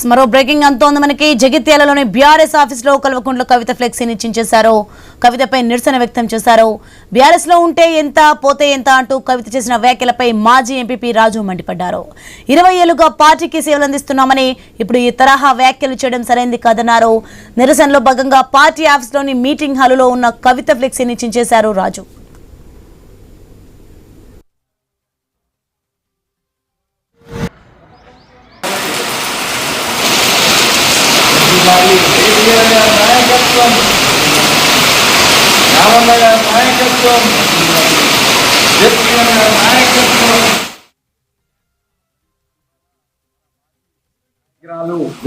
మరో బ్రేకింగ్ అంతోంది మనకి. జగిత్యాలలోని BRS office లో కల్వకుంట్ల కవిత ఫ్లెక్సీని చించేశారు. కవితపై నిరసన వ్యక్తం చేశారు. బీఆర్ఎస్ లో ఉంటే ఎంత పోతే ఎంత అంటూ కవిత చేసిన వ్యాఖ్యలపై మాజీ ఎంపీపీ రాజు మండిపడ్డారు. 20 ఏళ్లుగా పార్టీకి సేవలు అందిస్తున్నామని ఇప్పుడు ఈ తరహా వ్యాఖ్యలు చేయడం సరైంది కాదన్నారు. నిరసనలో భాగంగా పార్టీ ఆఫీస్ లోని మీటింగ్ హాలులో ఉన్న కవిత ఫ్లెక్సీని చించేశారు రాజు.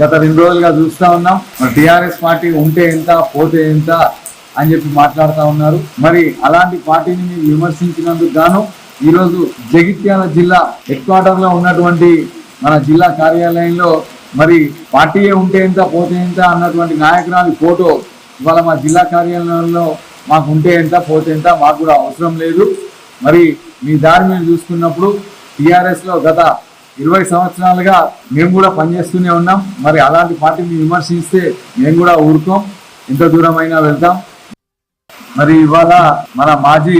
గత 2 రోజులుగా చూస్తా ఉన్నాం. టిఆర్ఎస్ పార్టీ ఉంటే ఎంత పోతే ఎంత అని చెప్పి మాట్లాడుతూ ఉన్నారు. మరి అలాంటి పార్టీని మీరు విమర్శించినందుకు గాను ఈరోజు జగిత్యాల జిల్లా హెడ్ క్వార్టర్ లో ఉన్నటువంటి మన జిల్లా కార్యాలయంలో మరి పార్టీయే ఉంటే ఎంత పోతే ఎంత అన్నటువంటి నాయకురాలి ఫోటో ఇవాళ మా జిల్లా కార్యాలయంలో మాకు ఉంటే ఎంత పోతే ఎంత మాకు కూడా అవసరం లేదు. మరి మీ దారి మీద చూసుకున్నప్పుడు టిఆర్ఎస్ లో గత 20 సంవత్సరాలుగా మేము కూడా పనిచేస్తూనే ఉన్నాం. మరి అలాంటి పార్టీని విమర్శిస్తే మేము కూడా ఊరుకోం, ఎంత దూరం అయినా వెళ్తాం. మరి ఇవాళ మన మాజీ